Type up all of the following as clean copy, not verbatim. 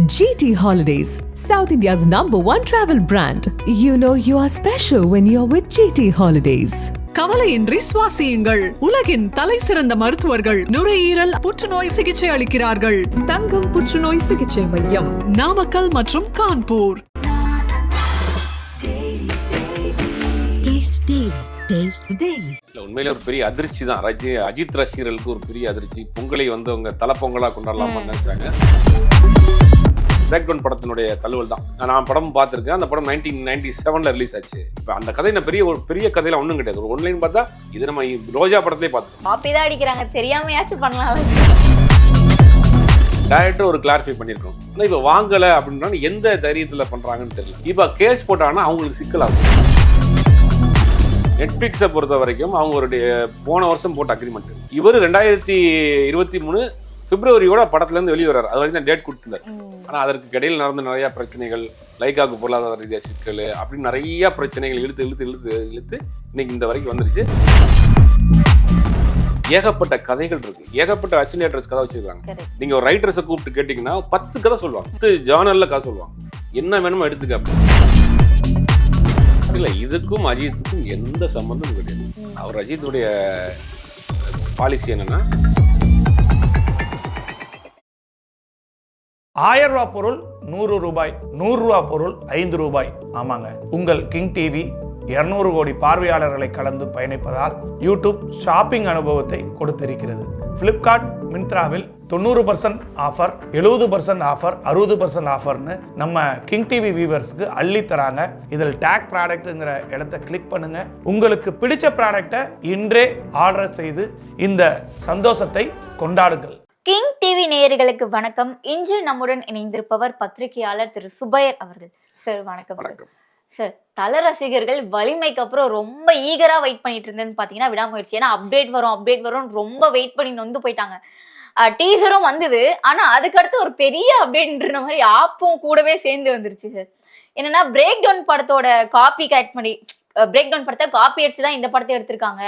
GT Holidays, South India's #1 travel brand. You know you are special when you're with GT Holidays. கவலையின்றி சுவாசியுங்கள். உலகின் தலை சிறந்த மருத்துவர்கள் நுரையீரல் புற்றுநோய் சிகிச்சை அளிக்கிறார்கள். தங்கம் புற்றுநோய் சிகிச்சை மையம், நாமக்கல் மற்றும் கான்பூர். உண்மையில ஒரு பெரிய அதிர்ச்சி தான். அஜித் ரசிகர்களுக்கு ஒரு பெரிய அதிர்ச்சி. பொங்கலை வந்து அவங்க தலை பொங்கலா கொண்டாடலாம்னு நினைச்சாங்க. பிரேக் டவுன் படத்தினுடைய தழுவல் தான். நான் படம் பார்த்துருக்கேன். அந்த படம் 1997 ரிலீஸ் ஆச்சு. இப்போ அந்த கதை என்ன பெரிய கதையில ஒன்றும் கிடையாது. ஒரு ஒன்லைன் பார்த்தா இது நம்ம ரோஜா படத்திலே பார்த்துருக்கோம். காப்பி தான் அடிக்கிறாங்க, தெரியாமையாச்சும் பண்ணலாம். டைரக்டர் ஒரு கிளாரிஃபை பண்ணியிருக்கோம். ஆனால் இப்போ வாங்கலை அப்படின்னா எந்த தைரியத்தில் பண்ணுறாங்கன்னு தெரியல. இப்போ கேஸ் போட்டாங்கன்னா அவங்களுக்கு சிக்கலாகும். நெட்ஃப்ளிக்ஸை பொறுத்த வரைக்கும் அவங்களுடைய போன வருஷம் போட்ட அக்ரிமெண்ட் இவர் 2023 பிப்ரவரியோட படத்துலேருந்து வெளியே வர்றாரு. அது வரைக்கும் தான் டேட் கொடுத்துருந்தார். ஆனால் அதற்கு இடையில் நடந்த நிறையா பிரச்சனைகள், லைக்காவுக்கு பொருளாதார ரீதியாக சிக்கல் அப்படின்னு நிறையா பிரச்சனைகள் இழுத்து இன்னைக்கு இந்த வரைக்கும் வந்துருச்சு. ஏகப்பட்ட கதைகள் இருக்கு, ஏகப்பட்ட அசினேட்டர்ஸ் கதை வச்சிருக்காங்க. நீங்க ஒரு ரைட்டர்ஸை கூப்பிட்டு கேட்டீங்கன்னா 10 கதை சொல்லுவாங்க, 10 ஜானர்ல கதை சொல்லுவாங்க. என்ன வேணுமோ எடுத்துக்க. இல்ல இதுக்கும் அஜித்துக்கும் எந்த சம்பந்தமும் கிடையாது. அவர் அஜித்துடைய பாலிசி என்னன்னா 1000 ரூபா பொருள் 100 ரூபாய், 100 ரூபா பொருள் 5 ரூபாய். ஆமாங்க, உங்கள் கிங் டிவி 200 கோடி பார்வையாளர்களை கடந்து பயணிப்பதால் யூடியூப் ஷாப்பிங் அனுபவத்தை கொடுத்திருக்கிறது. பிளிப்கார்ட், மிந்த்ராவில் 90% ஆஃபர், 70% ஆஃபர், 60% ஆஃபர்னு நம்ம கிங் டிவி வியூவர்ஸ்க்கு அள்ளி தராங்க. இதில் டேக் ப்ராடக்ட்ங்கிற இடத்தை கிளிக் பண்ணுங்க. உங்களுக்கு பிடிச்ச ப்ராடக்டை இன்றே ஆர்டர் செய்து இந்த சந்தோஷத்தை கொண்டாடுங்கள். கிங் டிவி நேயர்களுக்கு வணக்கம். இன்று நம்முடன் இணைந்திருப்பவர் பத்திரிகையாளர் திரு சுபைர் அவர்கள். சார் வணக்கம். சார், தல ரசிகர்கள் வலிமைக்கு அப்புறம் ரொம்ப ஈகரா வெயிட் பண்ணிட்டு இருந்தேன்னு பாத்தீங்கன்னா விடாமுயற்சி. ஏன்னா அப்டேட் வரும் ரொம்ப வெயிட் பண்ணி நொந்து போயிட்டாங்க. டீசரும் வந்தது, ஆனா அதுக்கடுத்து ஒரு பெரிய அப்டேட்ன்ற மாதிரி ஆப்பும் கூடவே சேர்ந்து வந்துருச்சு சார். என்னன்னா பிரேக் டவுன் படத்தோட காப்பி கேட் பண்ணி பிரேக் டவுன் படத்தை காப்பி அடிச்சுதான் இந்த படத்தை எடுத்திருக்காங்க.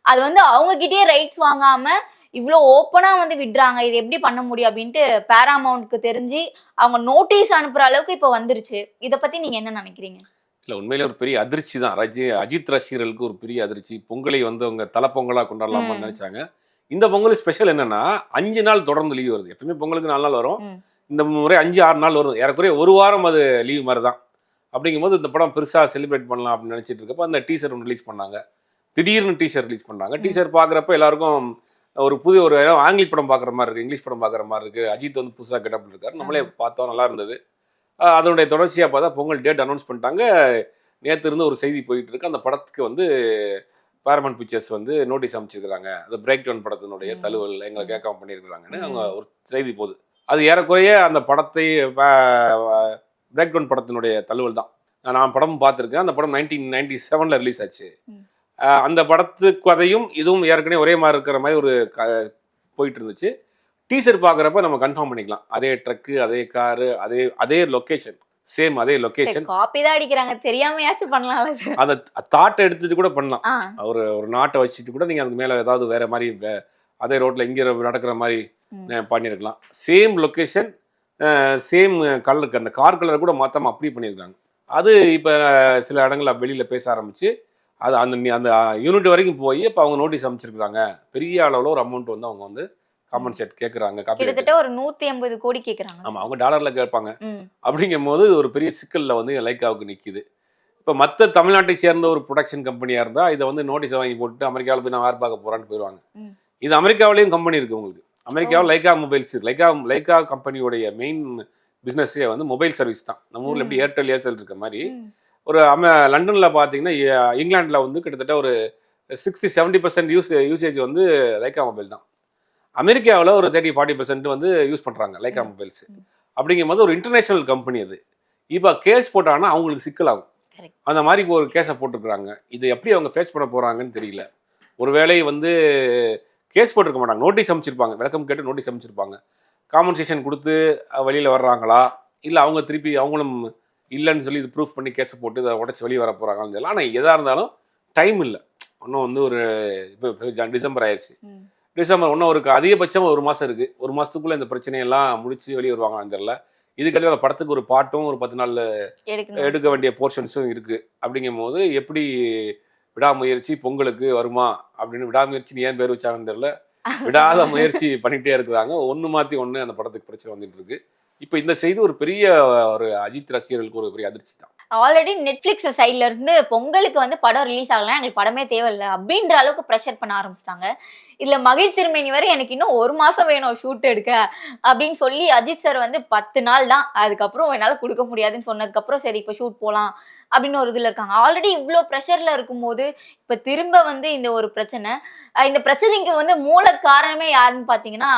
அது வந்து அவங்க கிட்டே ரைட்ஸ் வாங்காம இவ்வளோ ஓப்பனா வந்து விடுறாங்க, இது எப்படி பண்ண முடியும் அப்படின்ட்டு பேராமவுண்ட்க்கு தெரிஞ்சு அவங்க நோட்டீஸ் அனுப்புற அளவுக்கு இப்போ வந்துருச்சு. இதை பத்தி நீங்க என்ன நினைக்கிறீங்க? இல்லை, உண்மையில ஒரு பெரிய அதிர்ச்சி தான். அஜித் ரசிகர்களுக்கு ஒரு பெரிய அதிர்ச்சி. பொங்கலை வந்து அவங்க தலை பொங்கலா கொண்டாடலாம்னு நினைச்சாங்க. இந்த பொங்கல் ஸ்பெஷல் என்னன்னா 5 நாள் தொடர்ந்து லீவ் வருது. எப்பவுமே பொங்கலுக்கு 4 நாள் வரும், இந்த முறை 5-6 நாள் வரும். ஏறக்குறைய ஒரு வாரம் அது லீவ் மாதிரி தான். அப்படிங்கும்போது இந்த படம் பெருசா செலிப்ரேட் பண்ணலாம் அப்படின்னு நினைச்சிட்டு இருக்கப்போ அந்த டீசர் ஒன்று ரிலீஸ் பண்ணாங்க. திடீர்னு டீசர் ரிலீஸ் பண்ணாங்க. டீசர் பார்க்குறப்ப எல்லாருக்கும் ஒரு புதிய ஒரு ஆங்கில படம் பார்க்குற மாதிரி இருக்குது, இங்கிலீஷ் படம் பார்க்குற மாதிரி இருக்குது. அஜித் வந்து புதுசாக கெட்டப் இருக்காரு. நம்மளே பார்த்தோம், நல்லா இருந்தது. அதனுடைய தொடர்ச்சியாக பார்த்தா பொங்கல் டேட் அனௌன்ஸ் பண்ணிட்டாங்க. நேற்று இருந்து ஒரு செய்தி போயிட்டு இருக்கு. அந்த படத்துக்கு வந்து பேரமௌண்ட் பிக்சர்ஸ் வந்து நோட்டீஸ் அமைச்சிருக்கிறாங்க. அந்த பிரேக் டவுன் படத்தினுடைய தழுவல் எங்களை கேட்காம பண்ணியிருக்கிறாங்கன்னு அவங்க ஒரு செய்தி போகுது. அது ஏறக்குறைய அந்த படத்தை பிரேக் டவுன் படத்தினுடைய தழுவல் தான். நான் படம் பார்த்துருக்கேன். அந்த படம் 1997 ரிலீஸ் ஆச்சு. அந்த படத்து கதையும் இதுவும் ஏற்கனவே ஒரே மாதிரி இருக்கிற மாதிரி ஒரு போயிட்டு இருந்துச்சு. டீசர் பார்க்குறப்ப நம்ம கன்ஃபார்ம் பண்ணிக்கலாம். அதே ட்ரக்கு, அதே காரு, அதே லொக்கேஷன், சேம் அதே லொக்கேஷன். காப்பி தான் அடிக்கிறாங்க, தெரியாமையாச்சும் பண்ணலாம். அந்த தாட்டை எடுத்துட்டு கூட பண்ணலாம். ஒரு நாட்டை வச்சுட்டு கூட நீங்க அதுக்கு மேல ஏதாவது வேற மாதிரி அதே ரோட்ல இங்க நடக்கிற மாதிரி பண்ணியிருக்கலாம். சேம் லொக்கேஷன், சேம் கலருக்கு, அந்த கார் கலரை கூட மாத்தாம அப்படி பண்ணியிருக்காங்க. அது இப்போ சில இடங்கள்ல வெளியில பேச ஆரம்பிச்சு அது அந்த யூனிட் வரைக்கும் போய் இப்போ அவங்க நோட்டீஸ் அமைச்சிருக்காங்க. பெரிய அளவில் ஒரு அமௌண்ட் வந்து அவங்க வந்து காம்பன்சேட் கேட்குறாங்க. கிட்டத்தட்ட ஒரு 180 கோடி கேட்குறாங்க. ஆமாம், அவங்க டாலர்ல கேட்பாங்க. அப்படிங்கும் போது ஒரு பெரிய சிக்கலில் வந்து லைக்காவுக்கு நிற்கிது. இப்போ மற்ற தமிழ்நாட்டை சேர்ந்த ஒரு ப்ரொடக்ஷன் கம்பெனியாக இருந்தால் இதை வந்து நோட்டீஸை வாங்கி போட்டு அமெரிக்காவில் போய் நான் வேறு பார்க்க போகிறான்னு போயிடுவாங்க. இது அமெரிக்காவிலேயும் கம்பெனி இருக்குது உங்களுக்கு. அமெரிக்காவில் லைக்கா மொபைல்ஸ், லைக்கா கம்பெனியோடைய மெயின் பிஸ்னஸே வந்து மொபைல் சர்வீஸ் தான். நம்ம ஊரில் எப்படி ஏர்டெல், ஏர்செல் இருக்க மாதிரி ஒரு லண்டனில் பார்த்தீங்கன்னா, இங்கிலாண்டில் வந்து கிட்டத்தட்ட ஒரு 60-70% யூசேஜ் வந்து லைக்கா மொபைல் தான். அமெரிக்காவில் ஒரு 30-40% வந்து யூஸ் பண்ணுறாங்க லைக்கா மொபைல்ஸ். அப்படிங்கும்போது ஒரு இன்டர்நேஷ்னல் கம்பெனி அது. இப்போ கேஸ் போட்டாங்கன்னா அவங்களுக்கு சிக்கலாகும். அந்த மாதிரி இப்போ ஒரு கேஸை போட்டுருக்குறாங்க. இது எப்படி அவங்க ஃபேஸ் பண்ண போகிறாங்கன்னு தெரியல. ஒருவேளை வந்து கேஸ் போட்டிருக்க மாட்டாங்க, நோட்டீஸ் அமைச்சிருப்பாங்க, விளக்கம் கேட்டு நோட்டீஸ் அமைச்சிருப்பாங்க. காம்பன்சேஷன் கொடுத்து வெளியில் வர்றாங்களா, இல்லை அவங்க திருப்பி அவங்களும் இல்லைன்னு சொல்லி இது ப்ரூஃப் பண்ணி கேஸை போட்டு இதை உடச்சி வெளியே வர போகிறாங்கன்னு தெரியல. ஆனால் எதாக இருந்தாலும் டைம் இல்லை. இன்னும் வந்து ஒரு இப்போ டிசம்பர் ஆயிடுச்சு. டிசம்பர் இன்னும் ஒரு அதிகபட்சம் 1 மாதம் இருக்குது. 1 மாதத்துக்குள்ளே இந்த பிரச்சனையெல்லாம் முடிச்சு வெளியே வருவாங்களான்னு தெரியல. இதுக்கடையில் அந்த படத்துக்கு ஒரு பாட்டும் ஒரு 10 நாள் எடுக்கணும். எடுக்க வேண்டிய போர்ஷன்ஸும் இருக்குது. அப்படிங்கும் போது எப்படி விடாமுயற்சி பொங்கலுக்கு வருமா அப்படின்னு விடாமுயற்சி ஏன் பேர் வச்சாங்கன்னு தெரியல. விடாத முயற்சி பண்ணிகிட்டே இருக்கிறாங்க. ஒன்று மாற்றி ஒன்று அந்த படத்துக்கு பிரச்சனை வந்துட்டு இருக்கு. இப்போ இந்த செய்தி ஒரு பெரிய ஒரு அஜித் ரசிகர்களுக்கு ஒரு பெரிய அதிர்ச்சி தான். ஆல்ரெடி நெட்ஃபிளிக்ஸ் சைட்ல இருந்து பொங்கலுக்கு வந்து படம் ரிலீஸ் ஆகலாம், எங்களுக்கு படமே தேவையில்லை அப்படின்ற அளவுக்கு ப்ரெஷர் பண்ண ஆரம்பிச்சிட்டாங்க. இதுல மகிழ் திருமேனி வரை எனக்கு இன்னும் 1 மாசம் வேணும் ஷூட் எடுக்க அப்படின்னு சொல்லி அஜித் சார் வந்து 10 நாள் தான், அதுக்கப்புறம் என்னால கொடுக்க முடியாதுன்னு சொன்னதுக்கு அப்புறம் சரி இப்ப ஷூட் போலாம் அப்படின்னு ஒரு இதுல இருக்காங்க. ஆல்ரெடி இவ்வளோ ப்ரெஷர்ல இருக்கும்போது இப்ப திரும்ப வந்து இந்த ஒரு பிரச்சனை, இந்த பிரச்சனைக்கு வந்து மூல காரணமே யாருன்னு பாத்தீங்கன்னா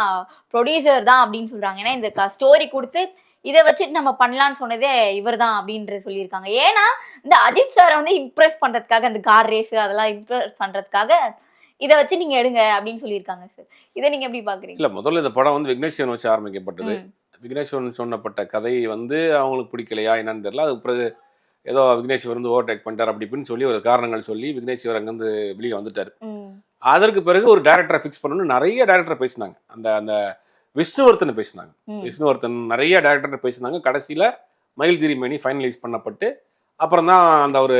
ப்ரொடியூசர் தான் அப்படின்னு சொல்றாங்க. ஏன்னா இந்த ஸ்டோரி கொடுத்து இதை வச்சுட்டு நம்ம பண்ணலான்னு சொன்னதே இவர் தான் அப்படின்ற சொல்லியிருக்காங்க. ஏன்னா இந்த அஜித் சாரை வந்து இம்ப்ரெஸ் பண்றதுக்காக, அந்த கார் ரேஸ் அதெல்லாம் இம்ப்ரெஸ் பண்றதுக்காக இதை வச்சு நீங்க எடுங்க அப்படின்னு சொல்லியிருக்காங்க சார். இதை நீங்க எப்படி பாக்குறீங்க? இல்ல, முதல்ல இந்த படம் வந்து விக்னேஷ் சிவன் வச்சு ஆரம்பிக்கப்பட்டது. விக்னேஷ் சிவன் சொன்னப்பட்ட கதை வந்து அவங்களுக்கு பிடிக்கலையா என்னன்னு தெரியல. அதுக்கு பிறகு ஏதோ விக்னேஷ் சிவர் வந்து ஓவர்டேக் பண்ணிட்டார் அப்படி இப்படின்னு சொல்லி ஒரு காரணங்கள் சொல்லி விக்னேஷ் சிவர் அங்கேருந்து வெளியே வந்துட்டார். அதற்கு பிறகு ஒரு டேரக்டரை ஃபிக்ஸ் பண்ணணும்னு நிறைய டேரக்டர் பேசினாங்க. அந்த விஷ்ணுவர்தன் பேசினாங்க. விஷ்ணுவர்தன் நிறைய டேரக்டர் பேசினாங்க. கடைசியில் மகிழ் திருமேனி ஃபைனலைஸ் பண்ணப்பட்டு அப்புறம் தான் அந்த ஒரு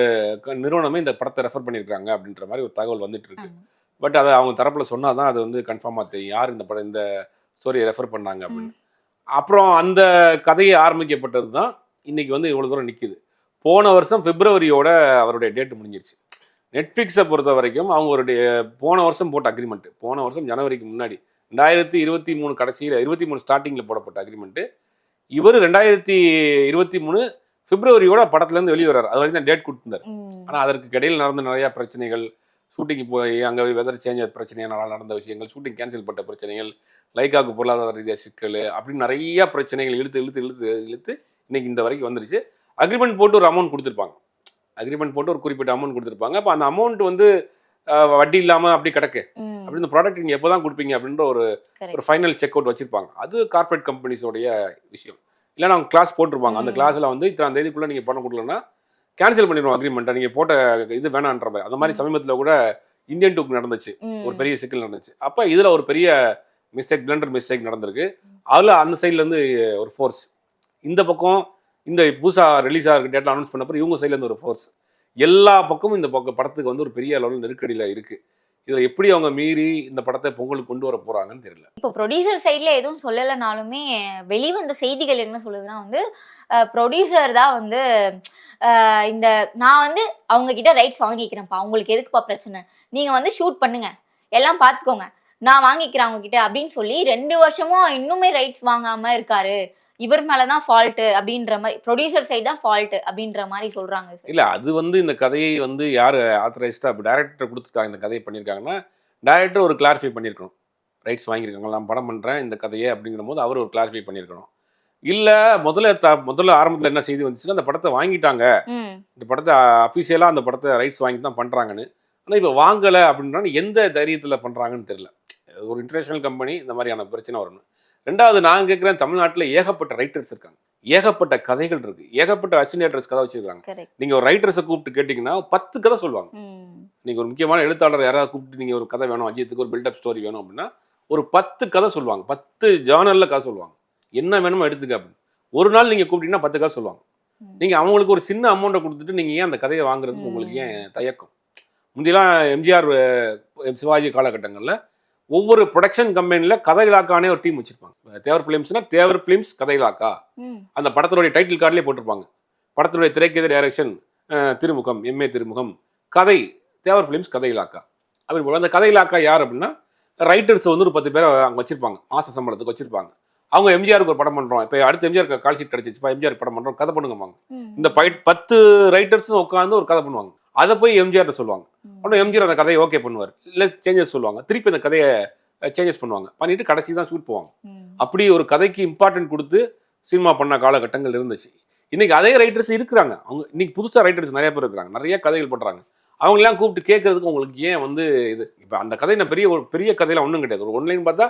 நிறுவனமே இந்த படத்தை ரெஃபர் பண்ணியிருக்காங்க அப்படின்ற மாதிரி ஒரு தகவல் வந்துட்டு இருக்கு. பட் அதை அவங்க தரப்பில் சொன்னால் தான் அது வந்து கன்ஃபார்மாக தெரியும் யார் இந்த படம் இந்த ஸ்டோரியை ரெஃபர் பண்ணாங்க அப்படின்னு. அப்புறம் அந்த கதையை ஆரம்பிக்கப்பட்டது தான் இன்னைக்கு வந்து இவ்வளோ தூரம் நிற்கிது. போன வருஷம் பிப்ரவரியோட அவருடைய டேட் முடிஞ்சிருச்சு. நெட்ஃப்ளிக்ஸை பொறுத்த வரைக்கும் அவங்களுடைய போன வருஷம் போட்ட அக்ரிமெண்ட்டு, போன வருஷம் ஜனவரிக்கு முன்னாடி 2023 கடைசியில் 23 ஸ்டார்டிங்கில் போடப்பட்ட அக்ரிமெண்ட்டு. இவர் 2023 பிப்ரவரியோட படத்துலேருந்து வெளியே வர்றாரு. அது வரைக்கும் தான் டேட் கொடுத்துருந்தார். ஆனால் அதற்கு இடையில் நடந்த நிறையா பிரச்சனைகள், ஷூட்டிங்கு போய் அங்கே வெதர் சேஞ்ச் பிரச்சனையால் நடந்த விஷயங்கள், ஷூட்டிங் கேன்சல் பண்ண பிரச்சனைகள், லைக்காவுக்கு பொருளாதார ரீதியாக சிக்கல், அப்படின்னு நிறையா பிரச்சனைகள் இழுத்து இழுத்து இழுத்து இழுத்து இன்னைக்கு இந்த வரைக்கும் வந்துருச்சு. அக்ரிமெண்ட் போட்டு ஒரு அமௌண்ட் கொடுத்துருப்பாங்க. அக்ரிமெண்ட் போட்டு ஒரு குறிப்பிட்ட அமௌண்ட் கொடுத்துருப்பாங்க. அப்போ அந்த அமௌண்ட் வந்து வட்டி இல்லாமல் அப்படி கிடக்கு. அப்படி இந்த ப்ராடக்ட் நீங்கள் எப்போ தான் கொடுப்பீங்க அப்படின்ற ஒரு ஃபைனல் செக் அவுட் வச்சுருப்பாங்க. அது கார்பரேட் கம்பெனிஸோடைய விஷயம். இல்லைன்னா அவங்க கிளாஸ் போட்டிருப்பாங்க. அந்த கிளாஸில் வந்து இத்தனை தேதிக்குள்ளே நீங்கள் பணம் கொடுக்கலன்னா கேன்சல் பண்ணிடுவோம் அக்ரிமெண்ட்டை, நீங்கள் போட்ட இது வேணான்ற மாதிரி. அந்த மாதிரி சமீபத்தில் கூட இந்தியன் டூக்கு நடந்துச்சு, ஒரு பெரிய சிக்கல் நடந்துச்சு. அப்போ இதில் ஒரு பெரிய மிஸ்டேக், பிளண்டர் மிஸ்டேக் நடந்திருக்கு. அதில் அந்த சைட்லேருந்து ஒரு ஃபோர்ஸ், இந்த பக்கம் இந்த புதுசாக ரிலீஸ் ஆகிற டேட்டில் அனௌன்ஸ் பண்ணப்போ இவங்க சைட்லேருந்து ஒரு ஃபோர்ஸ், எல்லா பக்கமும் இந்த படத்துக்கு வந்து ஒரு பெரிய அளவில் நெருக்கடியில் இருக்குது. இதில் எப்படி அவங்க மீறி இந்த படத்தை பொங்கலுக்கு கொண்டு வர போகிறாங்கன்னு தெரியல. இப்போ ப்ரொடியூசர் சைடில் எதுவும் சொல்லலைனாலுமே வெளிவந்த செய்திகள் என்ன சொல்லுதுன்னா வந்து ப்ரொடியூசர் தான் வந்து இந்த நான் வந்து அவங்க கிட்ட ரைட்ஸ் வாங்கிக்கிறேன்ப்பா, அவங்களுக்கு எதுக்குப்பா பிரச்சனை, நீங்கள் வந்து ஷூட் பண்ணுங்க, எல்லாம் பார்த்துக்கோங்க, நான் வாங்கிக்கிறேன் அவங்க கிட்ட அப்படின்னு சொல்லி 2 வருஷமும் இன்னுமே ரைட்ஸ் வாங்காமல் இருக்காரு. இவர் மேலதான் ஃபால்ட் அப்படின்ற மாதிரி, ப்ரொடியூசர் சைடு தான் ஃபால்ட் அப்படின்ற மாதிரி சொல்றாங்க. இல்ல, அது வந்து இந்த கதையை வந்து யார் ஆத்தரைஸ்டா இப்போ டைரக்டர் கொடுத்துட்டாங்க இந்த கதையை பண்ணியிருக்காங்கன்னா, டைரக்டர் ஒரு கிளாரிஃபை பண்ணியிருக்கணும். ரைட்ஸ் வாங்கியிருக்காங்க, நான் படம் பண்ணுறேன் இந்த கதையை அப்படிங்கிற போது அவர் ஒரு கிளாரிஃபை பண்ணியிருக்கணும். இல்லை முதல்ல ஆரம்பத்தில் என்ன செய்தி வந்துச்சுன்னா, அந்த படத்தை வாங்கிட்டாங்க, இந்த படத்தை அஃபிஷியலாக அந்த படத்தை ரைட்ஸ் வாங்கி தான் பண்ணுறாங்கன்னு. ஆனால் இப்போ வாங்கலை அப்படின்னா எந்த தைரியத்தில் பண்ணுறாங்கன்னு தெரியல. ஒரு இன்டர்நேஷனல் கம்பெனி இந்த மாதிரியான பிரச்சனை வரணும். ரெண்டாவது நான் கேட்குறேன், தமிழ்நாட்டில் ஏகப்பட்ட ரைட்டர்ஸ் இருக்காங்க, ஏகப்பட்ட கதைகள் இருக்கு, ஏகப்பட்ட அசினேட்டர்ஸ் கதை வச்சிருக்காங்க. நீங்க ஒரு ரைட்டர்ஸை கூப்பிட்டு கேட்டீங்கன்னா 10 கதை சொல்லுவாங்க. நீங்க ஒரு முக்கியமான எழுத்தாளர் யாராவது கூப்பிட்டு நீங்க ஒரு கதை வேணும், அஜித்துக்கு ஒரு பில்டப் ஸ்டோரி வேணும் அப்படின்னா ஒரு 10 கதை சொல்லுவாங்க, 10 ஜானர்ல கதை சொல்லுவாங்க, என்ன வேணுமோ எடுத்துக்க அப்படின்னு. ஒரு நாள் நீங்க கூப்பிட்டீங்கன்னா 10 கதை சொல்லுவாங்க. நீங்க அவங்களுக்கு ஒரு சின்ன அமௌண்ட்டை கொடுத்துட்டு நீங்க ஏன் அந்த கதையை வாங்குறதுக்கு உங்களுக்கு ஏன் தயக்கம்? முந்திலாம் எம்ஜிஆர் சிவாஜி காலகட்டங்களில் ஒவ்வொரு ப்ரொடக்ஷன் கம்பெனியில் கதை இலாக்கானே ஒரு டீம் வச்சிருப்பாங்க. தேவர் ஃபிலிம்ஸ்னா தேவர் ஃபிலிம்ஸ் கதை இலாக்கா, அந்த படத்தினுடைய டைட்டில் கார்டிலே போட்டிருப்பாங்க. படத்தினுடைய திரைக்கதை டைரக்ஷன் திருமுகம், எம்ஏ திருமுகம், கதை தேவர் ஃபிலிம்ஸ் கதை இலாக்கா அப்படின்னு போல. அந்த கதை இலாக்கா யார் அப்படின்னா ரைட்டர்ஸ் வந்து ஒரு 10 பேர் அங்கே வச்சிருப்பாங்க, மாச சம்பளத்துக்கு வச்சிருப்பாங்க. அவங்க எம்ஜிஆருக்கு ஒரு படம் பண்ணுறோம், இப்போ அடுத்து எம்ஜிஆர் கால் ஷீட் கிடச்சிச்சுப்பா, எம்ஜிஆர் படம் பண்ணுறோம், கதை பண்ணுங்கம்மாங்க. இந்த 10 ரைட்டர்ஸும் உட்காந்து ஒரு கதை பண்ணுவாங்க. அதை போய் எம்ஜிஆர்ட்ட சொல்லுவாங்க. ஆனால் எம்ஜிஆர் அந்த கதையை ஓகே பண்ணுவார், இல்லை சேஞ்சஸ் சொல்லுவாங்க, திருப்பி அந்த கதையை சேஞ்சஸ் பண்ணுவாங்க, பண்ணிட்டு கடைசி தான் ஷூட் போவாங்க. அப்படி ஒரு கதைக்கு இம்பார்ட்டன்ட் கொடுத்து சினிமா பண்ண காலகட்டங்கள் இருந்துச்சு. இன்னைக்கு அதே ரைட்டர்ஸ் இருக்கிறாங்க. அவங்க இன்னைக்கு புதுசாக ரைட்டர்ஸ் நிறைய பேர் இருக்கிறாங்க, நிறைய கதைகள் பண்ணுறாங்க. அவங்களெல்லாம் கூப்பிட்டு கேட்கறதுக்கு உங்களுக்கு ஏன் வந்து இது? இப்போ அந்த கதை நான் பெரிய கதையெல்லாம் ஒன்றும் கிடையாது. ஒரு ஒன்லைன் பார்த்தா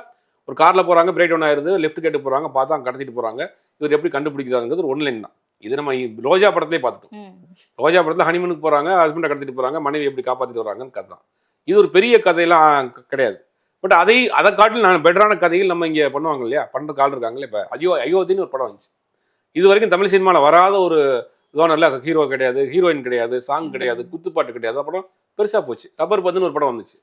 ஒரு காரில் போகிறாங்க, பிரேக் டவுன் ஆயிருது, லெஃப்ட் கேட்டு போகிறாங்க, பார்த்தா அங்கே கடத்திட்டு போகிறாங்க, இவர் எப்படி கண்டுபிடிக்கிறாங்கிறது ஒரு ஒன்லைன் தான். இது நம்ம ரோஜா படத்திலே பார்த்துட்டோம். ரோஜா படத்தில் ஹனிமூனுக்கு போகிறாங்க, ஹஸ்பண்டை கடத்திட்டு போகிறாங்க, மனைவி எப்படி காப்பாற்றிட்டு வராங்கன்னு கதை தான். இது ஒரு பெரிய கதையெல்லாம் கிடையாது. பட் அதை காட்டில் நான் பெட்டரான கதைகள் நம்ம இங்கே பண்ணுவாங்க இல்லையா, பண்ணுற கால் இருக்காங்களே. இப்போ அயோத்தின்னு ஒரு படம் வந்துச்சு, இது வரைக்கும் தமிழ் சினிமாவில் வராத ஒரு ஜோனர்ல ஹீரோ கிடையாது, ஹீரோயின் கிடையாது, சாங் கிடையாது, குத்துப்பாட்டு கிடையாது. அந்த படம் பெருசா போச்சு. ரப்பர் பந்துன்னு ஒரு படம் வந்துச்சு,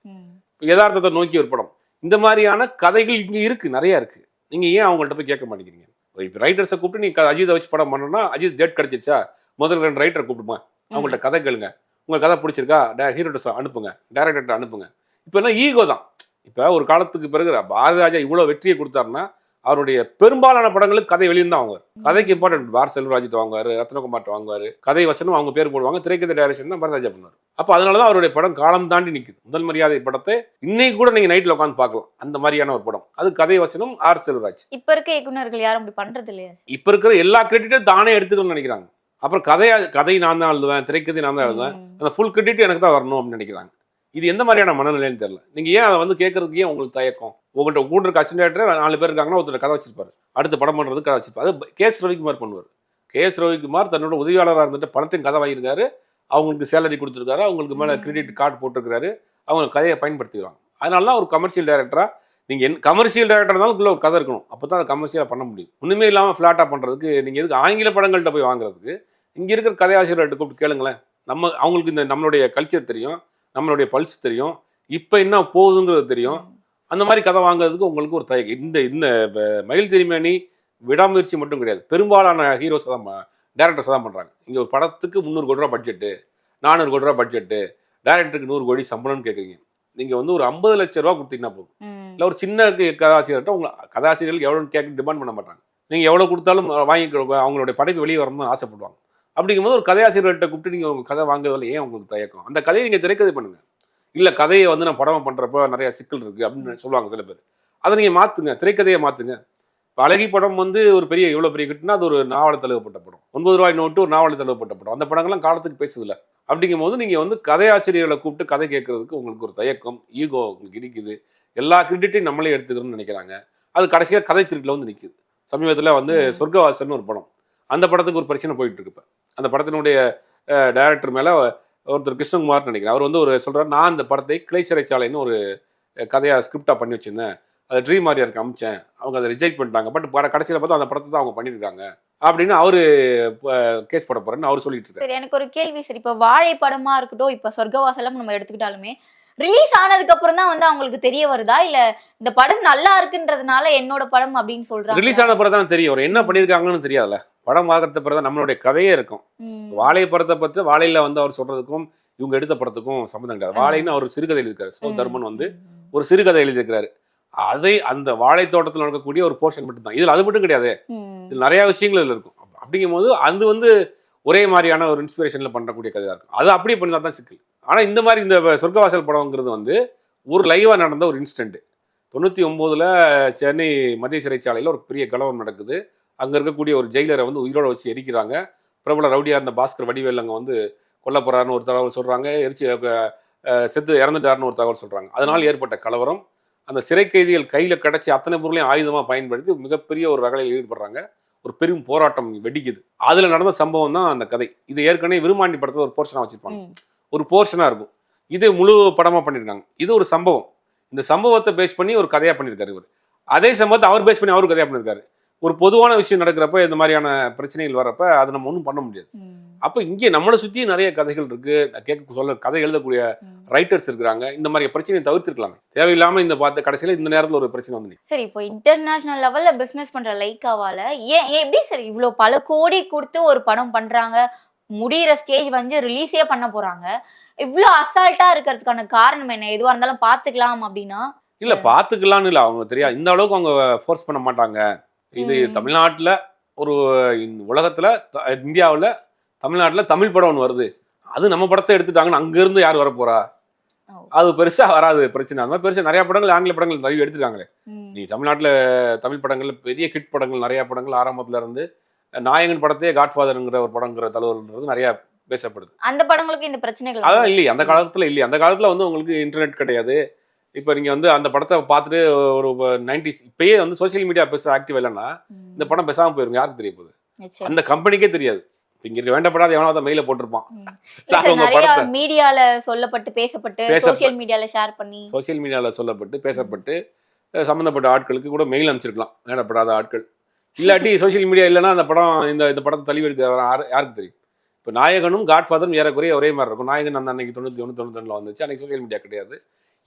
யதார்த்தத்தை நோக்கி ஒரு படம். இந்த மாதிரியான கதைகள் இங்க இருக்கு, நிறைய இருக்கு. நீங்க ஏன் அவங்கள்ட்ட போய் கேட்க மாட்டேங்கிறீங்க? இப்போ ரைட்டர்ஸை கூப்பிட்டு நீ அஜித்தை வச்சு படம் பண்ணணும்னா, அஜித் டேட் கிடைச்சிருச்சா, முதல்ல 2 ரைட்டரை கூப்பிடுமா, அவங்கள்ட்ட கதை கேளுங்க, உங்க கதை பிடிச்சிருக்கா ஹீரோட்ட அனுப்புங்க, டைரக்டர்கிட்ட அனுப்புங்க. இப்போ என்ன ஈகோ தான். இப்போ ஒரு காலத்துக்கு பிறகு பாரதிராஜா இவ்வளோ வெற்றியை கொடுத்தாருன்னா அவருடைய பெரும்பாலான படங்களுக்கு கதை வெளியிருந்தான் வாங்குவார். கதைக்கு இம்பார்ட்டன்ட். ஆர் செல்வராஜித் வாங்குவார், ரத்னகுமார் வாங்குவார், கதை வசனம் அவங்க பேர் போடுவாங்க, திரைக்கதை டைரக்ஷன் தான் பாரதிராஜா பண்ணுவார். அப்போ அதனால தான் அவருடைய படம் காலம் தாண்டி நிற்குது. முதல் மரியாதை படத்தை இன்னைக்கு கூட நீங்க நைட்டில் உட்காந்து பார்க்கலாம். அந்த மாதிரியான ஒரு படம். அது கதை வசனம் ஆர் செல்வராஜ். இப்ப இருக்க இயக்குனர்கள் யாரும் அப்படி பண்றது இல்லையா? இப்ப இருக்கிற எல்லா கிரெடிட்டும் தானே எடுத்துக்கணும்னு நினைக்கிறாங்க. அப்புறம் கதை நான் தான் எழுதுவேன், திரைக்கதை நான் தான் எழுதுவேன், அந்த ஃபுல் கிரெடிட் எனக்கு தான் வரணும் அப்படின்னு நினைக்கிறாங்க. இது எந்த மாதிரியான மனநிலைன்னு தெரியல. நீங்க ஏன் அதை வந்து கேட்கறதுக்கு ஏன் உங்களுக்கு தயக்கம்? உங்கள்கிட்ட கூட இருக்க அசிஸ்டன்ட் 4 பேர் இருக்காங்கன்னா ஒருத்தர் கதை வச்சிருப்பாரு, அடுத்த படம் பண்றதுக்கு கதை வச்சிருப்பாரு. அது கேஎஸ் ரவிக்குமார் பண்ணுவார். கேஎஸ் ரவிக்குமார் தன்னோட உதவியாளராக இருந்துட்டு பலத்தையும் கதை வாங்கியிருக்காரு, அவங்களுக்கு சேலரி கொடுத்துருக்காரு, அவங்களுக்கு மேலே கிரெடிட் கார்டு போட்டிருக்காரு, அவங்க கதையை பயன்படுத்திக்கிறாங்க. அதனால தான் ஒரு கமர்ஷியல் டைரக்டரா நீங்கள் கமர்ஷியல் டைரக்டர் இருந்தாலும் உள்ள ஒரு கதை இருக்கணும். அப்போ தான் அதை கமர்ஷியலாக பண்ண முடியும். ஒன்றுமே இல்லாமல் ஃப்ளாட்டாக பண்ணுறதுக்கு நீங்கள் எதுக்கு ஆங்கில படங்கள்கிட்ட போய் வாங்குறதுக்கு? இங்கே இருக்கிற கதையாசிரியர்கிட்ட கூப்பிட்டு கேளுங்களேன். அவங்களுக்கு இந்த நம்மளுடைய கல்ச்சர் தெரியும், நம்மளுடைய பல்ஸ் தெரியும், இப்போ என்ன போகுதுங்கிறது தெரியும். அந்த மாதிரி கதை வாங்குறதுக்கு உங்களுக்கு ஒரு தயக்கம். இந்த மயில் திருமேனி விடாமுயற்சி மட்டும் கிடையாது, பெரும்பாலான ஹீரோஸ் தான் டேரக்டர்ஸ் தான் பண்ணுறாங்க. இங்கே ஒரு படத்துக்கு 300 கோடி ரூபா பட்ஜெட்டு, 400 கோடி ரூபா பட்ஜெட்டு, டேரக்டருக்கு 100 கோடி சம்பளம்னு கேட்குறீங்க. நீங்கள் வந்து ஒரு 50 லட்சம் ரூபா கொடுத்தீங்கன்னா போதும். இல்லை ஒரு சின்ன கதாசிரியர்கிட்ட கதாசிரியர்கள் எவ்வளோன்னு கேட்க டிமாண்ட் பண்ண மாட்டாங்க. நீங்கள் எவ்வளோ கொடுத்தாலும் வாங்கி அவங்களுடைய படைப்பு வெளியே வரணும்னு ஆசைப்படுவாங்க. அப்படிங்கும்போது ஒரு கதையாசிரியர்கிட்ட கூப்பிட்டு நீங்கள் உங்கள் கதை வாங்குறதுல ஏன் உங்களுக்கு தயக்கம்? அந்த கதையை நீங்கள் திரைக்கதை பண்ணுங்கள். இல்லை கதையை வந்து நான் படம் பண்ணுறப்போ நிறையா சிக்கல் இருக்குது அப்படின்னு சொல்லுவாங்க சில பேர். அதை நீங்கள் மாற்றுங்க, திரைக்கதையை மாற்றுங்க. இப்போ அழகி படம் வந்து ஒரு இவ்வளோ பெரிய கிட்டுனா அது ஒரு நாவலை தழுவப்பட்ட படம். 9 ரூபாய் நோட்டு ஒரு நாவலை தழுவப்பட்ட படம். அந்த படங்கள்லாம் காலத்துக்கு பேசுதில்ல. அப்படிங்கும் போது நீங்கள் வந்து கதையாசிரியர்களை கூப்பிட்டு கதை கேட்கறதுக்கு உங்களுக்கு ஒரு தயக்கம், ஈகோ உங்களுக்கு இடிக்குது. எல்லா கிரெடிட்டையும் நம்மளே எடுத்துக்கணும்னு நினைக்கிறாங்க. அது கடைசியாக கதை திருட்டில் வந்து நிற்குது. சமீபத்தில் வந்து சொர்க்கவாசல்னு ஒரு படம், அந்த படத்துக்கு ஒரு பிரச்சனை போயிட்டு இருக்கு. இப்போ அந்த படத்தினுடைய டைரக்டர் மேலே ஒருத்தர் கிருஷ்ணகுமார்னு நினைக்கிறேன், அவர் வந்து ஒரு சொல்கிறார், நான் இந்த படத்தை கிளை சிறைச்சாலைன்னு ஒரு கதையாக ஸ்கிரிப்டாக பண்ணி வச்சுருந்தேன், அதை ட்ரீம் மாரியாருக்கு அமிச்சேன், அவங்க அதை ரிஜெக்ட் பண்ணிட்டாங்க, பட் கடைசியில் பார்த்தா அந்த படத்தை தான் அவங்க பண்ணியிருக்காங்க அப்படின்னு அவரு கேஸ் போட போறேன்னு அவர் சொல்லிட்டு இருக்காரு. சரி, எனக்கு ஒரு கேள்வி. சரி, இப்போ வாழை படமா இருக்கட்டும், இப்போ சொர்க்கவாசலம் நம்ம எடுத்துக்கிட்டாலுமே ரிலீஸ் ஆனதுக்கு அப்புறம் தான் வந்து அவங்களுக்கு தெரிய வருதா, இல்ல இந்த படம் நல்லா இருக்குன்றதுனால என்னோட படம் அப்படின்னு சொல்றாங்க? ரிலீஸ் ஆன பிறகு தான் தெரியும் அவர் என்ன பண்ணியிருக்காங்கன்னு தெரியாதுல்ல. படம் பார்க்கறத பிறகு தான் நம்மளுடைய கதையே இருக்கும். வாழை படத்தை பற்றி வாழையில வந்து அவர் சொல்றதுக்கும் இவங்க எடுத்த படத்துக்கும் சம்மந்தம் கிடையாது. வாழைன்னு அவர் சிறுகதை எழுதியிருக்காரு. சோ தர்மன் வந்து ஒரு சிறுகதை எழுதியிருக்கிறாரு. அதை அந்த வாழை தோட்டத்தில் நடக்கக்கூடிய ஒரு போர்ஷன் மட்டும் தான். இதுல அது மட்டும் கிடையாது, இது நிறைய விஷயங்கள் இதுல இருக்கும். அப்படிங்கும் போது அது வந்து ஒரே மாதிரியான ஒரு இன்ஸ்பிரேஷன்ல பண்ணக்கூடிய கதையா இருக்கும். அது அப்படியே பண்ணா தான் சிக்கல். ஆனா இந்த மாதிரி இந்த சொர்க்கவாசல் படம்ங்கிறது வந்து ஒரு லைவா நடந்த ஒரு இன்சிடென்ட். 99ல் சென்னை மத்திய சிறைச்சாலையில் ஒரு பெரிய கலவரம் நடக்குது. அங்க இருக்கக்கூடிய ஒரு ஜெயிலரை வந்து உயிரோட வச்சு எரிக்கிறாங்க. பிரபல ரவுடியா இருந்த பாஸ்கர் வடிவேல் அங்க வந்து கொல்ல போறாருன்னு ஒரு தகவல் சொல்றாங்க, செத்து இறந்துட்டாருன்னு ஒரு தகவல் சொல்றாங்க. அதனால் ஏற்பட்ட கலவரம், அந்த சிறை கைதிகள் கையில கிடைச்சி அத்தனை பொருளையும் ஆயுதமா பயன்படுத்தி மிகப்பெரிய ஒரு ரகலையில் ஈடுபடுறாங்க. ஒரு பெரும் போராட்டம் வெடிக்குது. அதுல நடந்த சம்பவம் தான் அந்த கதை. இது ஏற்கனவே விருமாண்டி படத்துல ஒரு போர்ஷனா வச்சிருப்பாங்க, ஒரு போர்ஷனா இருக்கும். இது முழு படமா பண்ணியிருக்காங்க. இது ஒரு சம்பவம். இந்த சம்பவத்தை பேஸ் பண்ணி ஒரு கதையா பண்ணியிருக்காரு இவர். அதே சம்பவத்தை அவர் பேஸ் பண்ணி அவரு கதையா பண்ணியிருக்காரு. ஒரு பொதுவான விஷயம் நடக்கிறப்ப இந்த மாதிரியான பிரச்சனைகள் வரப்ப அதை நம்ம ஒன்றும் பண்ண முடியாது. அப்போ இங்கே நம்மளை சுற்றி நிறைய கதைகள் இருக்கு, கதை எழுதக்கூடிய ரைட்டர்ஸ் இருக்கிறாங்க. இந்த மாதிரி பிரச்சனையை தவிர்த்திருக்கலாமே, தேவையில்லாம இந்த பார்த்த கடைசியில் இந்த நேரத்தில் ஒரு பிரச்சனை வந்து. சரி, இப்போ இன்டர்நேஷனல் லெவல்ல பிசினஸ் பண்ற லைக்காவால ஏன் எப்படி சரி இவ்வளோ பல கோடி கொடுத்து ஒரு படம் பண்றாங்க, முடிகிற ஸ்டேஜ் வந்து ரிலீஸே பண்ண போறாங்க, இவ்வளோ அசால்ட்டா இருக்கிறதுக்கான காரணம் என்ன? எதுவாக இருந்தாலும் பார்த்துக்கலாம் அப்படின்னா இல்ல பார்த்துக்கலான்னு இல்லை, அவங்க தெரியாது, இந்த அளவுக்கு அவங்க ஃபோர்ஸ் பண்ண மாட்டாங்க. இது தமிழ்நாட்டில் ஒரு உலகத்தில் இந்தியாவில் தமிழ்நாட்டில் தமிழ் படம் ஒன்று வருது, அது நம்ம படத்தை எடுத்துட்டாங்கன்னு அங்கேருந்து யார் வரப்போறா? அது பெருசாக வராது பிரச்சனை. அந்த மாதிரி பெருசாக நிறைய படங்கள் ஆங்கில படங்கள் நிறைய எடுத்துட்டாங்களே. நீ தமிழ்நாட்டில் தமிழ் படங்கள் பெரிய ஹிட் படங்கள் நிறைய படங்கள் ஆரம்பத்தில் இருந்து நாயகன் படத்தையே காட்ஃபாதருங்கிற ஒரு படங்கிற தலைவர்ன்றது நிறைய பேசப்படுது. அந்த படங்களுக்கு இந்த பிரச்சனைகள் அதான் இல்லையே அந்த காலத்தில் இல்லையே. அந்த காலத்தில் வந்து உங்களுக்கு இன்டர்நெட் கிடையாது. இப்போ நீங்கள் வந்து அந்த படத்தை பார்த்துட்டு ஒரு 90s இப்பயே வந்து சோசியல் மீடியா பெருசாக ஆக்டிவ் இல்லைன்னா இந்த படம் பேசாமல் போயிருங்க, யாருக்கு தெரிய போகுது? அந்த கம்பெனிக்கே தெரியாது. இங்க இருக்க வேண்டப்படாத எவனாவது மெயில போட்டிருப்பான். மீடியால சொல்லப்பட்டு பேசப்பட்டு சோசியல் மீடியால ஷேர் பண்ணி சோசியல் மீடியால சொல்லப்பட்டு பேசப்பட்டு சம்பந்தப்பட்ட ஆட்களுக்கு கூட மெயில் அனுப்பிச்சிருக்கலாம், வேண்டப்படாத ஆட்கள். இல்லாட்டி சோஷியல் மீடியா இல்லைன்னா அந்த படம் இந்த படத்தை தள்ளி எடுக்க யாருக்கு தெரியும்? இப்போ நாயகனும் காட்ஃபாதரும் ஏறக்குறைய ஒரே மாதிரி இருக்கும். நாயகன் அந்த அன்னைக்கு 91 வந்துச்சு, அன்னைக்கு சோஷியல் மீடியா கிடையாது.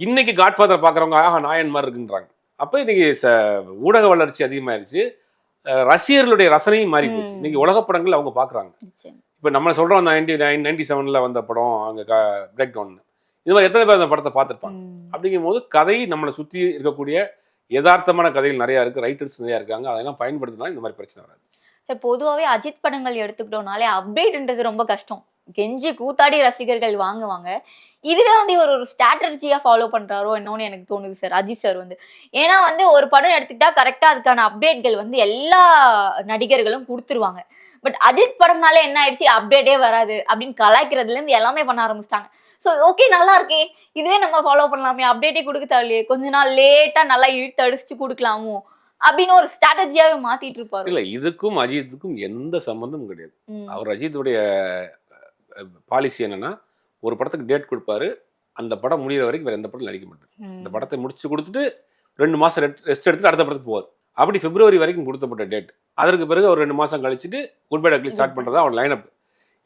இன்னைக்கு காட்ஃபாதர் பார்க்குறவங்க நாயன் மாதிரி இருக்குன்றாங்க. அப்போ இன்னைக்கு ஊடக வளர்ச்சி அதிகமாயிருச்சு, ரசிகர்களுடைய ரசனையும் மாறி போச்சு. இன்னைக்கு உலக படங்கள் அவங்க பார்க்குறாங்க. இப்போ நம்ம சொல்கிறோம் அந்த 97 வந்த படம் அங்கே பிரேக் டவுன், இது மாதிரி எத்தனை பேர் அந்த படத்தை பார்த்துருப்பாங்க? அப்படிங்கும் போது கதை நம்மளை சுற்றி இருக்கக்கூடிய யதார்த்தமான கதைகள் நிறையா இருக்குது, ரைட்டர்ஸ் நிறையா இருக்காங்க, அதெல்லாம் பயன்படுத்தினா இந்த மாதிரி பிரச்சனை வராது. பொதுவாகவே அஜித் படங்கள் எடுத்துக்கிட்டோம்னாலே அப்டேட்ன்றது ரொம்ப கஷ்டம். கெஞ்சி கூத்தாடி ரசிகர்கள் வாங்குவாங்க. இதுவே வந்து ஒரு ஸ்ட்ராட்டஜியா ஃபாலோ பண்றாரோ என்னன்னு எனக்கு தோணுது சார், அஜித் சார் வந்து. ஏன்னா வந்து ஒரு படம் எடுத்துக்கிட்டா கரெக்டா அதுக்கான அப்டேட்கள் வந்து எல்லா நடிகர்களும் கொடுத்துருவாங்க. பட் அஜித் படம்னாலே என்ன ஆயிடுச்சு, அப்டேட்டே வராது அப்படின்னு கலாய்க்கிறதுல இருந்து எல்லாமே பண்ண ஆரம்பிச்சிட்டாங்க. ஸோ ஓகே, நல்லா இருக்கே, இதுவே நம்ம ஃபாலோ பண்ணலாமே, அப்டேட்டே கொடுக்க தேவையில்லையே, கொஞ்ச நாள் லேட்டா நல்லா இழுத்து அடிச்சுட்டு கொடுக்கலாமோ அப்படின்னு ஒரு ஸ்ட்ராட்டஜியாவே மாத்திட்டு இருப்பாரு. இல்ல, இதுக்கும் அஜித்துக்கும் எந்த சம்பந்தமும் கிடையாது. அவர் அஜித்துடைய பாலிசி என்னன்னா, ஒரு படத்துக்கு டேட் கொடுப்பாரு, அந்த படம் முடிகிற வரைக்கும் வேற எந்த படத்தில் நடிக்க மாட்டார். இந்த படத்தை முடிச்சு கொடுத்துட்டு 2 மாசம் ரெஸ்ட் எடுத்துட்டு அடுத்த படத்துக்கு போவார். அப்படி பிப்ரவரி வரைக்கும் கொடுத்தப்பட்ட டேட். அதற்கு பிறகு ஒரு 2 மாசம் கழிச்சுட்டு குட் பை டக்லி ஸ்டார்ட் பண்றதா அவர் லைனப்.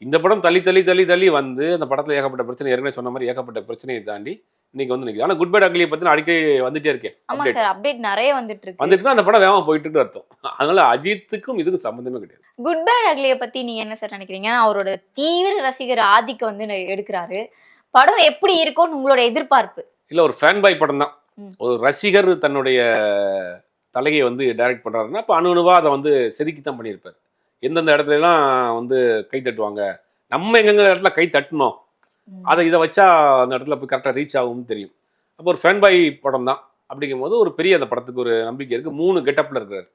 இந்த படம் தள்ளி வந்து அந்த படத்துல ஏகப்பட்ட பிரச்சனை, ஏற்கனவே சொன்ன மாதிரி ஏகப்பட்ட பிரச்சனையை தாண்டி இன்னைக்கு வந்து நிற்குது. ஆனால் குட் பை டக்லியை பத்தி அடிக்கடி வந்துட்டே இருக்கேன். ஆமா சார், அப்டேட் நிறைய வந்துட்டுன்னா அந்த படம் வேகமா போயிட்டு அர்த்தம். அதனால அஜித்துக்கும் இதுக்கும் சம்பந்தமே கிடையாது. குட் பை டக்லியை பத்தி நீங்க என்ன சார் நினைக்கிறீங்க? அவரோட தீவிர ரசிகர் ஆதிக்க வந்து எடுக்கிறாரு. படம் எப்படி இருக்கும்னு உங்களோட எதிர்பார்ப்பு? இல்ல, ஒரு ஃபேன் பாய் படம் தான். ஒரு ரசிகர் தன்னுடைய தலையை வந்து டைரக்ட் பண்றாருன்னா அப்போ அணுவா அதை வந்து செதுக்கித்தான் பண்ணியிருப்பார். எந்தெந்த இடத்துல எல்லாம் வந்து கை தட்டுவாங்க, நம்ம எங்கெங்க இடத்துல கை தட்டணும், அதை இதை வச்சா அந்த இடத்துல போய் கரெக்டாக ரீச் ஆகும்னு தெரியும். அப்போ ஒரு ஃபேன் பாய் படம் தான். அப்படிங்கும் போது ஒரு பெரிய அந்த படத்துக்கு ஒரு நம்பிக்கை இருக்கு. 3 கெட்டப்ல இருக்கிறாரு.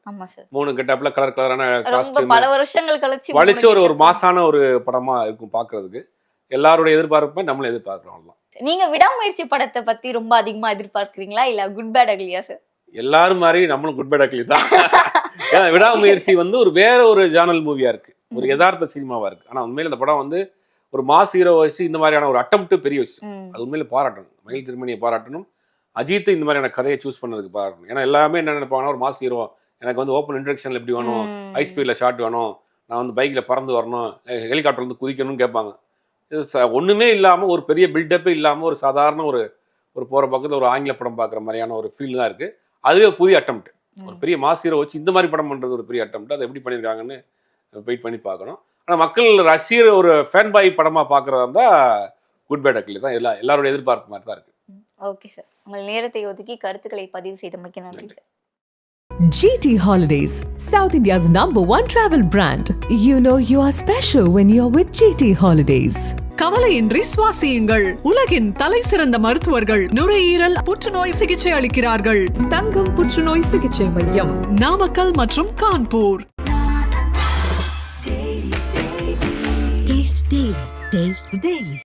3 கெட்டப்ல கலரான காஸ்டியூம், பல வருஷங்கள் கழிச்சு வலிச்சு ஒரு மாசான ஒரு படமா இருக்கும் பாக்குறதுக்கு. எல்லாருடைய எதிர்பார்ப்பை நம்மளும் எதிர்பார்க்கிறோம். நீங்க விடாமுயற்சி படத்தை பத்தி ரொம்ப அதிகமா எதிர்பார்க்கிறீங்களா இல்ல குட் பை டக்லியா சார்? எல்லாரும் மாதிரி நம்மளும் குட் பை டக்லி தான். ஏன்னா விடாமுயற்சி வந்து ஒரு வேற ஒரு ஜானல் மூவியா இருக்கு, ஒரு யதார்த்த சினிமாவா இருக்கு. ஆனா உண்மையில இந்த படம் வந்து ஒரு மாஸ் ஹீரோ வச்சு இந்த மாதிரியான ஒரு அட்டம்ப்ட் பெரிய விஷயம். அது உண்மையில பாராட்டணும். மயில் திருமணியை பாராட்டணும், அஜித் இந்த மாதிரியான கதையை சூஸ் பண்ணதுக்கு பாராட்டணும். ஏன்னா எல்லாமே என்ன நினைப்பாங்கன்னா, ஒரு மாஸ் ஹீரோ எனக்கு வந்து ஓப்பன் இன்ட்ரடக்ஷன்ல எப்படி வேணும், ஹை ஸ்பீட்ல ஷாட் வேணும், நான் வந்து பைக்ல பறந்து வரணும், ஹெலிகாப்டர் வந்து குதிக்கணும்னு கேட்பாங்க. இது ஒண்ணுமே இல்லாம, ஒரு பெரிய பில்டப்பே இல்லாம, ஒரு சாதாரண ஒரு போற பக்கத்துல ஒரு ஆங்கில படம் பார்க்குற மாதிரியான ஒரு ஃபீல் தான் இருக்கு. அதுவே புதிய அட்டம்ப்ட். ஒரு பெரிய மாஸ் ஹீரோ வச்சு இந்த மாதிரி படம் பண்றது ஒரு பெரிய அட்டம்ப்ட். அதை எப்படி பண்ணியிருக்காங்கன்னு வெயிட் பண்ணி பார்க்கணும். ஆனால் மக்கள் ரசிகர் ஒரு ஃபேன் பாய் படமா பார்க்குறதா இருந்தால் குட் பை டக்லி தான் எல்லாரோட எதிர்பார்ப்பு மாதிரி தான் இருக்கு. ஓகே சார், உங்கள் நேரத்தை ஒதுக்கி கருத்துக்களை பதிவு செய்தமைக்கு நன்றி sir. GT Holidays, South India's #1 travel brand. You know you are special when you're with GT Holidays. கவலையின்றி சுவாசியுங்கள். உலகின் தலை சிறந்த மருத்துவர்கள் நுரையீரல் புற்றுநோய் சிகிச்சை அளிக்கிறார்கள். தங்கம் புற்றுநோய் சிகிச்சை மையம், நாமக்கல் மற்றும் கான்பூர். Taste the Daily.